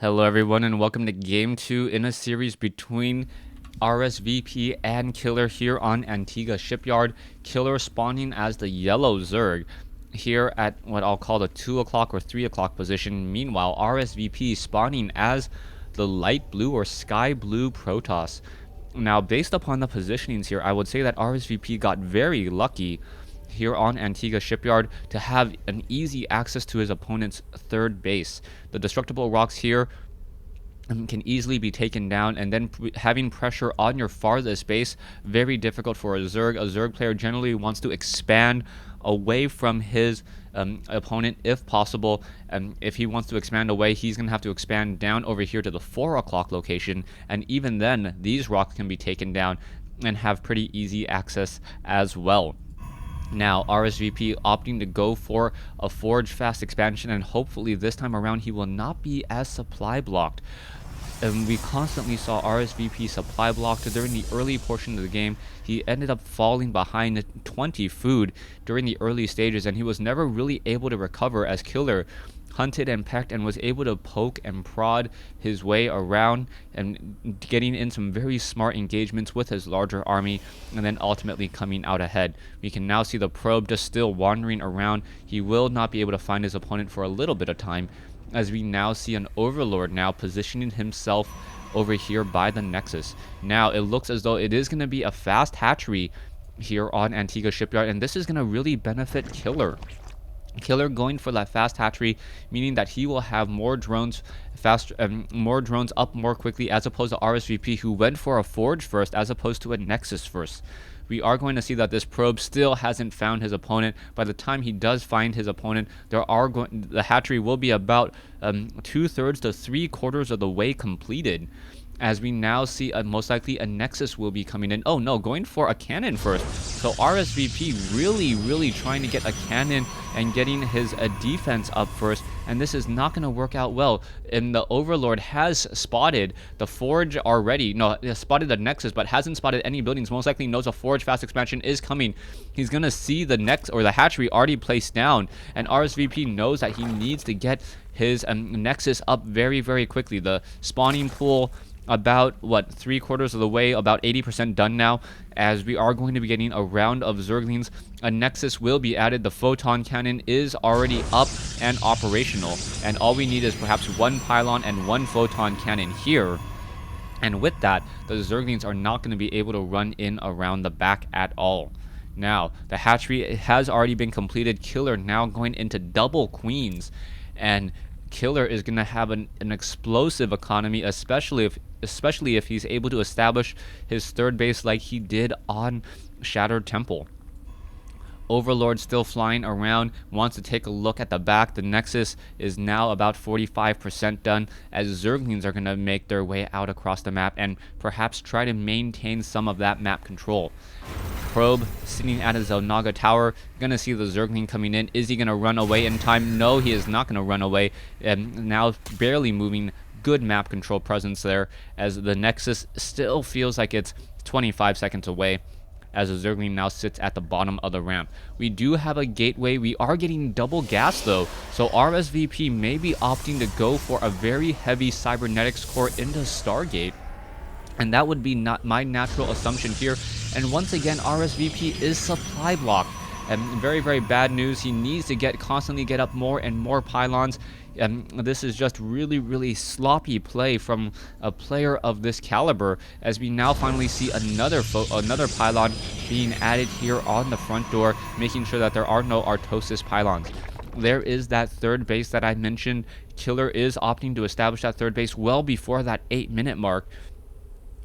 Hello everyone and welcome to Game 2 in a series between RSVP and Killer here on Antigua Shipyard. Killer spawning as the yellow Zerg here at what I'll call the 2 o'clock or 3 o'clock position. Meanwhile, RSVP spawning as the light blue or sky blue Protoss. Now, based upon the positionings here, I would say that RSVP got very lucky here on Antigua Shipyard to have an easy access to his opponent's third base. The destructible rocks here can easily be taken down, and then having pressure on your farthest base, very difficult for a Zerg. A Zerg player generally wants to expand away from his opponent if possible. If he wants to expand away, he's going to have to expand down over here to the 4 o'clock location, and even then these rocks can be taken down and have pretty easy access as well. Now, RSVP opting to go for a Forge Fast expansion, and hopefully this time around he will not be as supply blocked. We constantly saw RSVP supply blocked during the early portion of the game. He ended up falling behind 20 food during the early stages, and he was never really able to recover as Killer hunted and pecked and was able to poke and prod his way around and getting in some very smart engagements with his larger army, and then ultimately coming out ahead. We can now see the probe just still wandering around. He will not be able to find his opponent for a little bit of time, as we now see an Overlord now positioning himself over here by the Nexus. Now it looks as though it is going to be a fast hatchery here on Antigua Shipyard, and this is going to really benefit Killer. Killer going for that fast hatchery, meaning that he will have more drones more drones up more quickly, as opposed to RSVP, who went for a Forge first as opposed to a Nexus first. We are going to see that this probe still hasn't found his opponent. By the time he does find his opponent, the hatchery will be about 2/3 to 3/4 of the way completed, as we now see most likely a Nexus will be coming in. Oh no, going for a cannon first. So RSVP really trying to get a cannon and getting his defense up first, and this is not going to work out well. And the Overlord has spotted the Forge already. No, he has spotted the Nexus, but hasn't spotted any buildings. Most likely knows a Forge fast expansion is coming. He's going to see the the hatchery already placed down, and RSVP knows that he needs to get his Nexus up very quickly. The spawning pool about 3/4 of the way, about 80% done now, as we are going to be getting a round of Zerglings. A Nexus will be added. The photon cannon is already up and operational, and all we need is perhaps one pylon and one photon cannon here. And with that, the Zerglings are not going to be able to run in around the back at all. Now, the hatchery has already been completed. Killer now going into double queens, and Killer is going to have an explosive economy, especially if he's able to establish his third base like he did on Shattered Temple. Overlord still flying around, wants to take a look at the back. The Nexus is now about 45% done, as Zerglings are going to make their way out across the map and perhaps try to maintain some of that map control. Probe sitting at his Onaga Tower, gonna see the Zergling coming in. Is he gonna run away in time? No, he is not gonna run away, and now barely moving. Good map control presence there, as the Nexus still feels like it's 25 seconds away, as the Zergling now sits at the bottom of the ramp. We do have a gateway. We are getting double gas though, so RSVP may be opting to go for a very heavy cybernetics core into Stargate, and that would be not my natural assumption here. And once again, RSVP is supply blocked, and very bad news. He needs to constantly get up more and more pylons. This is just really sloppy play from a player of this caliber, as we now finally see another pylon being added here on the front door, making sure that there are no Artosis pylons. There is that third base that I mentioned. Killer is opting to establish that third base well before that 8-minute mark,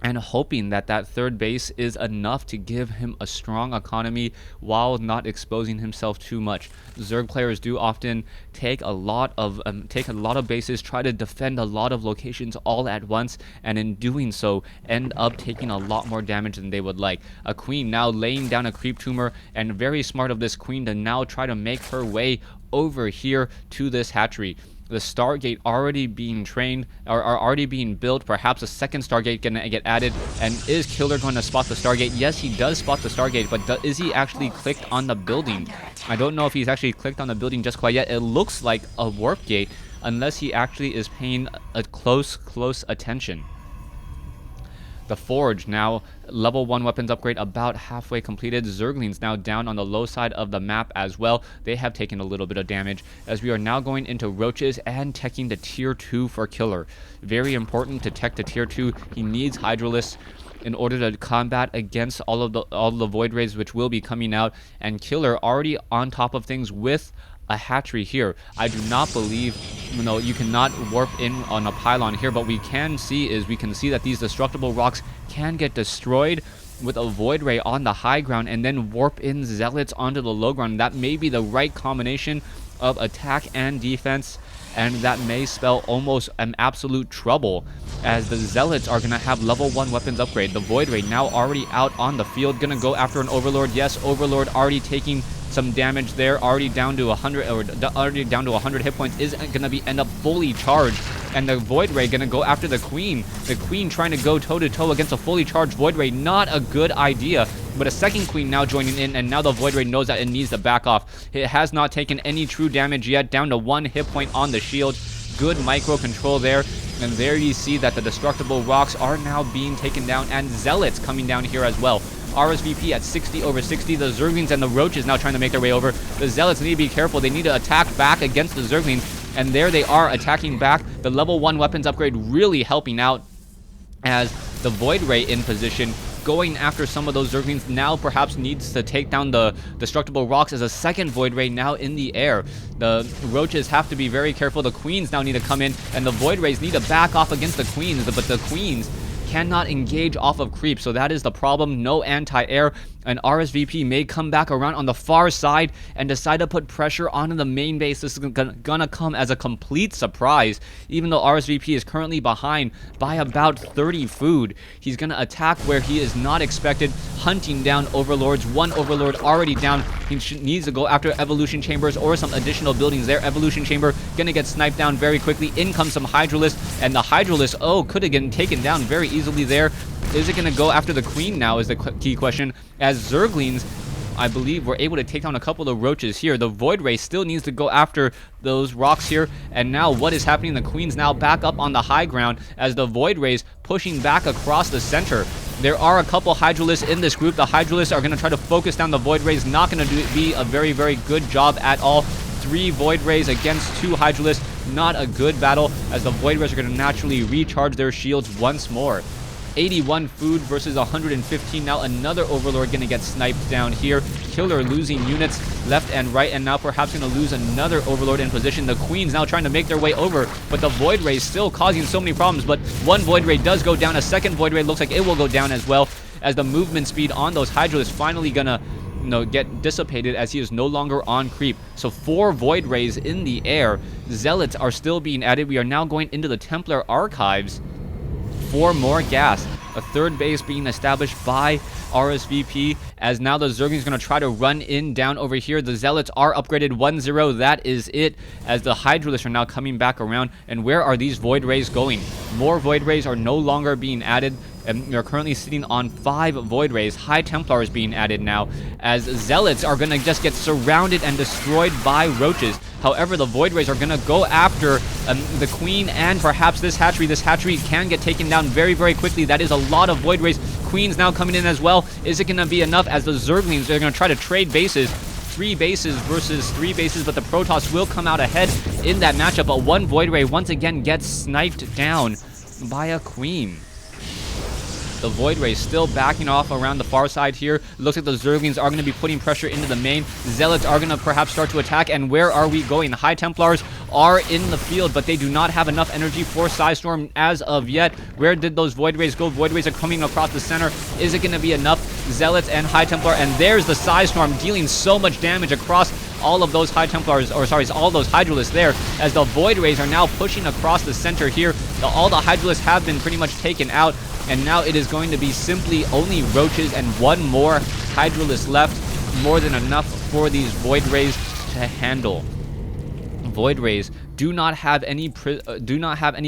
and hoping that that third base is enough to give him a strong economy while not exposing himself too much. Zerg players do often take a lot of bases, try to defend a lot of locations all at once, and in doing so end up taking a lot more damage than they would like. A queen now laying down a creep tumor, and very smart of this queen to now try to make her way over here to this hatchery. The Stargate already being trained, or already being built. Perhaps a second Stargate gonna get added. And is Killer going to spot the Stargate? Yes, he does spot the Stargate, but is he actually clicked on the building? I don't know if he's actually clicked on the building just quite yet. It looks like a warp gate, unless he actually is paying a close attention. The Forge now level 1 weapons upgrade about halfway completed. Zerglings now down on the low side of the map as well. They have taken a little bit of damage as we are now going into Roaches and teching the tier 2 for Killer. Very important to tech the tier 2. He needs Hydralisks in order to combat against all the Void Rays which will be coming out, and Killer already on top of things with a hatchery here. I do not believe, you cannot warp in on a pylon here, but we can see that these destructible rocks can get destroyed with a Void Ray on the high ground and then warp in Zealots onto the low ground. That may be the right combination of attack and defense, and that may spell almost an absolute trouble, as the Zealots are going to have level 1 weapons upgrade. The Void Ray now already out on the field, going to go after an Overlord. Yes, Overlord already taking some damage there, already down to 100 hit points, is going to end up fully charged, and the Void Ray going to go after the Queen. The Queen trying to go toe-to-toe against a fully charged Void Ray, not a good idea, but a second Queen now joining in, and now the Void Ray knows that it needs to back off. It has not taken any true damage yet, down to 1 hit point on the shield. Good micro control there, and there you see that the destructible rocks are now being taken down, and Zealots coming down here as well. RSVP at 60/60. The Zerglings and the Roaches now trying to make their way over. The Zealots need to be careful. They need to attack back against the Zerglings, and there they are attacking back. The level 1 weapons upgrade really helping out, as the Void Ray in position, going after some of those Zerglings. Now perhaps needs to take down the destructible rocks as a second Void Ray now in the air. The Roaches have to be very careful. The Queens now need to come in, and the Void Rays need to back off against the Queens, but the Queens cannot engage off of creep, so that is the problem. No anti-air, and RSVP may come back around on the far side and decide to put pressure onto the main base. This is gonna come as a complete surprise. Even though RSVP is currently behind by about 30 food, he's gonna attack where he is not expected, hunting down Overlords. One Overlord already down. He needs to go after Evolution Chambers or some additional buildings there. Evolution Chamber gonna get sniped down very quickly. In comes some Hydralisks, and the Hydralisk, could have gotten taken down very easily there. Is it going to go after the Queen now is the key question, as Zerglings, I believe, were able to take down a couple of Roaches here. The Void Ray still needs to go after those rocks here, and now what is happening? The Queen's now back up on the high ground as the Void Rays pushing back across the center. There are a couple Hydralisks in this group. The Hydralisks are going to try to focus down the Void Rays. Not going to be a very, very good job at all. 3 Void Rays against 2 Hydralisks. Not a good battle, as the Void Rays are going to naturally recharge their shields once more. 81 food versus 115. Now another Overlord going to get sniped down here. Killer losing units left and right, and now perhaps going to lose another Overlord in position. The Queens now trying to make their way over, but the Void Ray still causing so many problems. But one Void Ray does go down. A second Void Ray looks like it will go down as well, as the movement speed on those Hydra is finally going to get dissipated, as he is no longer on creep. So 4 Void Rays in the air. Zealots are still being added. We are now going into the Templar Archives. 4 more gas. A third base being established by RSVP, as now the Zerglings going to try to run in down over here. The Zealots are upgraded 1-0. That is it, as the Hydralisks are now coming back around. And where are these Void Rays going? More Void Rays are no longer being added, and we are currently sitting on 5 Void Rays. High Templar is being added now, as Zealots are going to just get surrounded and destroyed by Roaches. However, the Void Rays are going to go after the Queen and perhaps this hatchery. This hatchery can get taken down very, very quickly. That is a lot of Void Rays. Queen's now coming in as well. Is it going to be enough, as the Zerglings are going to try to trade bases? 3 bases versus 3 bases, but the Protoss will come out ahead in that matchup. But one Void Ray once again gets sniped down by a Queen. The Void Ray still backing off around the far side here. Looks like the Zerglings are going to be putting pressure into the main. Zealots are going to perhaps start to attack, and where are we going? The High Templars are in the field, but they do not have enough energy for Psystorm as of yet. Where did those Void Rays go? Void Rays are coming across the center. Is it going to be enough? Zealots and High Templar, and there's the Psystorm dealing so much damage across all of those High Templars, or sorry, all those Hydralisks there, as the Void Rays are now pushing across the center here. All the Hydralisks have been pretty much taken out, and now it is going to be simply only Roaches and 1 more Hydralisk left. More than enough for these Void Rays to handle. Void Rays do not have any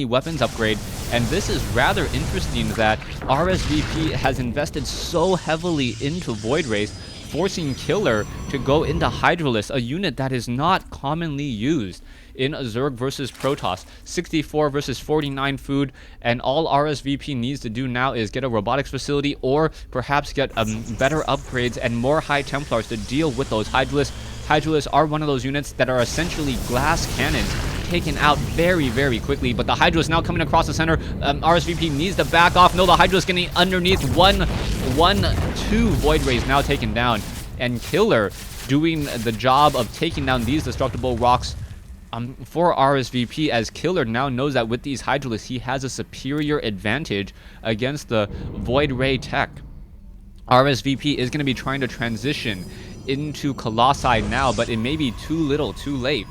weapons upgrade, and this is rather interesting that RSVP has invested so heavily into Void Rays, forcing Killer to go into Hydralisk, a unit that is not commonly used. in a Zerg versus Protoss. 64 versus 49 food, and all RSVP needs to do now is get a robotics facility or perhaps get better upgrades and more High Templars to deal with those Hydralisks. Hydralisks are one of those units that are essentially glass cannons, taken out very, very quickly. But the Hydralisk now coming across the center. RSVP needs to back off. No, the Hydralisk getting underneath. Two Void Rays now taken down. And Killer doing the job of taking down these destructible rocks for RSVP, as Killer now knows that with these Hydralisks, he has a superior advantage against the Void Ray tech. RSVP is going to be trying to transition into Colossi now, but it may be too little, too late.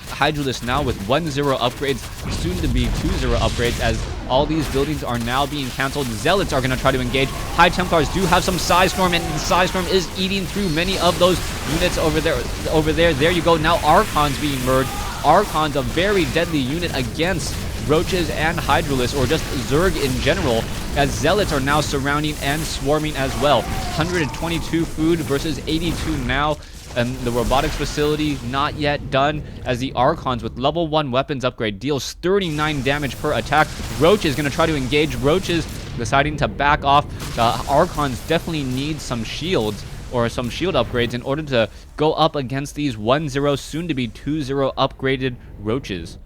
Hydralisk now with 1-0 upgrades, soon to be 2-0 upgrades, as all these buildings are now being cancelled. Zealots are going to try to engage. High Templars do have some Psystorm, and Psystorm is eating through many of those units over there. There you go. Now Archons being merged. Archons, a very deadly unit against Roaches and Hydralisk, or just Zerg in general, as Zealots are now surrounding and swarming as well. 122 food versus 82 now. The robotics facility not yet done, as the Archons with level 1 weapons upgrade deals 39 damage per attack. Roach is going to try to engage. Roaches deciding to back off. The Archons definitely need some shields or some shield upgrades in order to go up against these 1-0, soon to be 2-0 upgraded Roaches.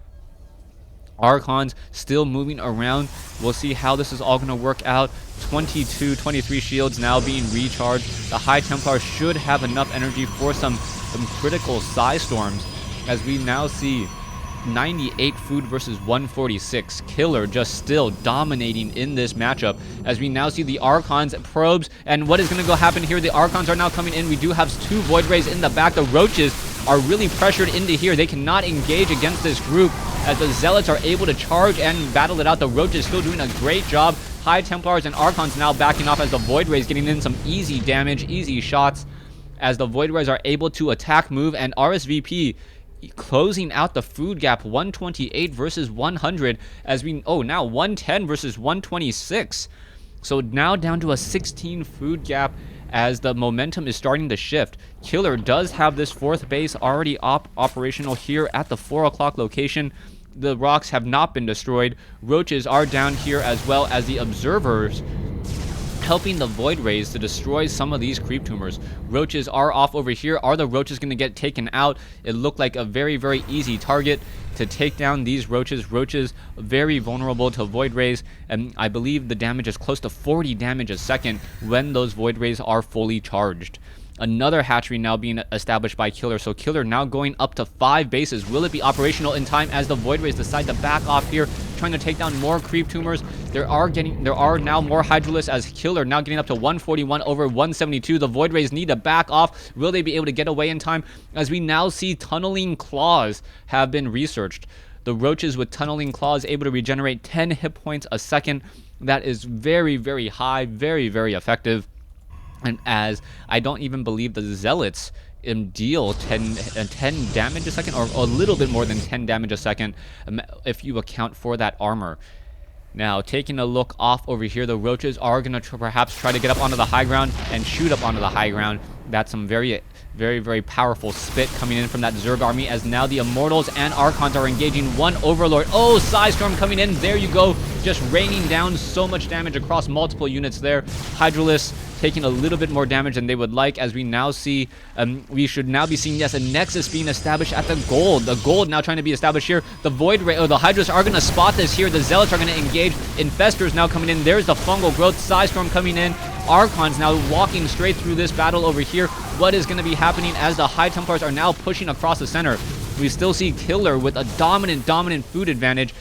Archons still moving around. We'll see how this is all going to work out. 23 shields now being recharged. The High Templar should have enough energy for some critical Psystorms, as we now see 98 food versus 146. Killer just still dominating in this matchup, as we now see the Archons probes. And what is going to go happen here? The Archons are now coming in. We do have 2 Void Rays in the back. The Roaches are really pressured into here. They cannot engage against this group, as the Zealots are able to charge and battle it out. The Roaches still doing a great job. High Templars and Archons now backing off, as the Void Rays getting in some easy damage, easy shots, as the Void Rays are able to attack, move, and RSVP closing out the food gap. 128 versus 100, as we now 110 versus 126. So now down to a 16 food gap, as the momentum is starting to shift. Killer does have this 4th base already operational here at the 4 o'clock location. The rocks have not been destroyed. Roaches are down here, as well as the observers helping the Void Rays to destroy some of these creep tumors. Roaches are off over here. Are the Roaches going to get taken out? It looked like a very, very easy target to take down these Roaches. Roaches very vulnerable to Void Rays, and I believe the damage is close to 40 damage a second when those Void Rays are fully charged. Another hatchery now being established by Killer, so Killer now going up to 5 bases. Will it be operational in time, as the Void Rays decide to back off here, trying to take down more creep tumors? There are now more Hydralisks, as Killer now getting up to 141 over 172. The Void Rays need to back off. Will they be able to get away in time, as we now see tunneling claws have been researched? The Roaches with tunneling claws able to regenerate 10 hit points a second. That is very, very high, very, very effective. And as I don't even believe the Zealots deal 10 damage a second, or a little bit more than 10 damage a second, if you account for that armor. Now, taking a look off over here, the Roaches are going to perhaps try to get up onto the high ground and shoot up onto the high ground. That's some very, very powerful spit coming in from that Zerg army, as now the Immortals and Archons are engaging one Overlord. Oh, Psystorm coming in. There you go. Just raining down so much damage across multiple units there. Hydralisks taking a little bit more damage than they would like, as we now see, we should now be seeing, yes, a Nexus being established at the Gold. The Gold now trying to be established here. The Void Ray, the Hydralisks are going to spot this here. The Zealots are going to engage. Infestors now coming in. There's the Fungal Growth. Psystorm coming in. Archons now walking straight through this battle over here. What is going to be happening, as the High Templars are now pushing across the center? We still see Killer with a dominant food advantage,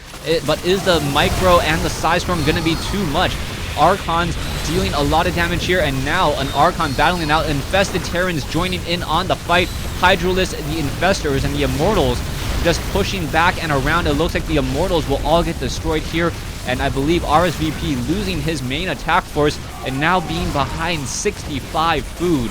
but is the Micro and the Psystorm going to be too much? Archons dealing a lot of damage here, and now an Archon battling out. Infested Terrans joining in on the fight. Hydralisks, the Infestors, and the Immortals just pushing back and around. It looks like the Immortals will all get destroyed here, and I believe RSVP losing his main attack force and now being behind 65 food.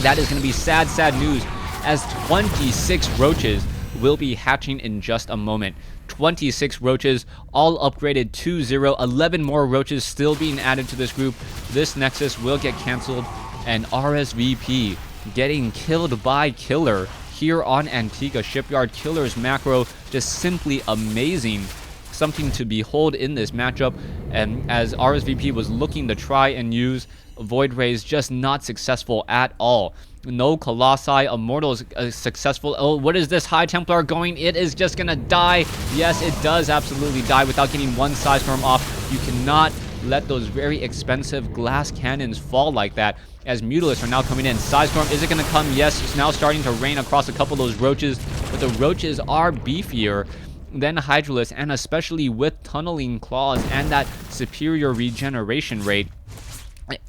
That is going to be sad news, as 26 Roaches will be hatching in just a moment. 26 Roaches, all upgraded 2-0. 11 more Roaches still being added to this group. This Nexus will get canceled, and RSVP getting killed by Killer here on Antigua Shipyard. Killer's macro just simply amazing. Something to behold in this matchup, and as RSVP was looking to try and use Void Rays, just not successful at all. No Colossi. Immortals successful. Oh, what is this High Templar going? It is just gonna die. Yes, it does absolutely die without getting one Side Storm off. You cannot let those very expensive glass cannons fall like that, as Mutalists are now coming in. Side Storm, is it going to come? Yes, it's now starting to rain across a couple of those Roaches, but the Roaches are beefier than Hydralisks, and especially with Tunneling Claws and that superior regeneration rate,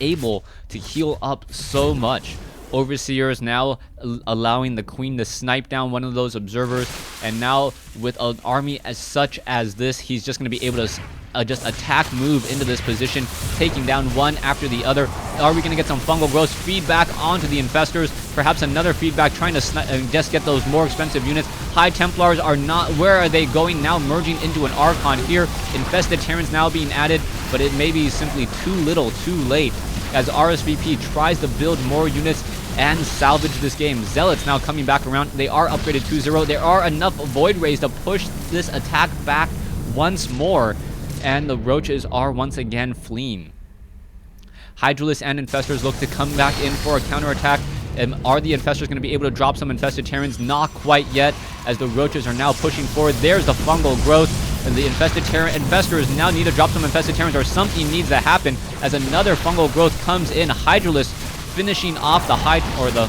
able to heal up so much. Overseers now allowing the Queen to snipe down one of those observers, and now with an army as such as this, he's just going to be able to just attack move into this position, taking down one after the other. Are we going to get some fungal growth feedback onto the infestors? Perhaps another feedback trying to just get those more expensive units. High Templars are not, where are they going now? Merging into an Archon here. Infested Terrans now being added, but it may be simply too little, too late, as RSVP tries to build more units and salvage this game. Zealots now coming back around. They are upgraded 2-0. There are enough Void Rays to push this attack back once more, and the Roaches are once again fleeing. Hydralisks and Infestors look to come back in for a counterattack. Are the Infestors going to be able to drop some Infested Terrans? Not quite yet, as the Roaches are now pushing forward. There's the fungal growth, and the Infestors now need to drop some Infested Terrans, or something needs to happen, as another fungal growth comes in. Hydralisks finishing off the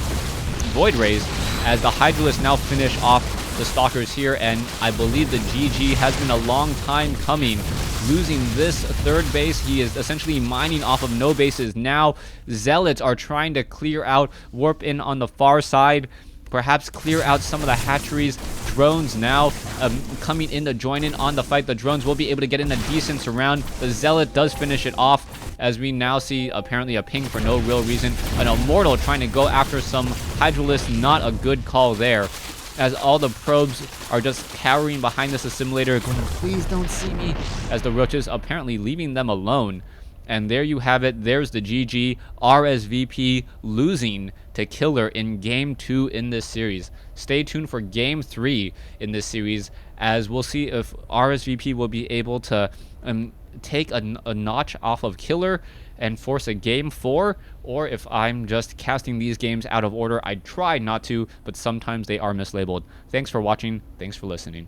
Void Rays, as the Hydralisks now finish off the Stalkers here, and I believe the GG has been a long time coming. Losing this third base, he is essentially mining off of no bases. Now Zealots are trying to clear out, warp in on the far side, perhaps clear out some of the hatcheries. Drones now coming in to join in on the fight. The drones will be able to get in a decent surround. The Zealot does finish it off, as we now see apparently a ping for no real reason. An Immortal trying to go after some Hydralisks, not a good call there, as all the probes are just cowering behind this assimilator, going, please don't see me, as the Roaches apparently leaving them alone. And there you have it. There's the GG. RSVP losing to Killer in Game 2 in this series. Stay tuned for Game 3 in this series, as we'll see if RSVP will be able to take a notch off of Killer and force a Game 4, or if I'm just casting these games out of order. I try not to, but sometimes they are mislabeled. Thanks for watching. Thanks for listening.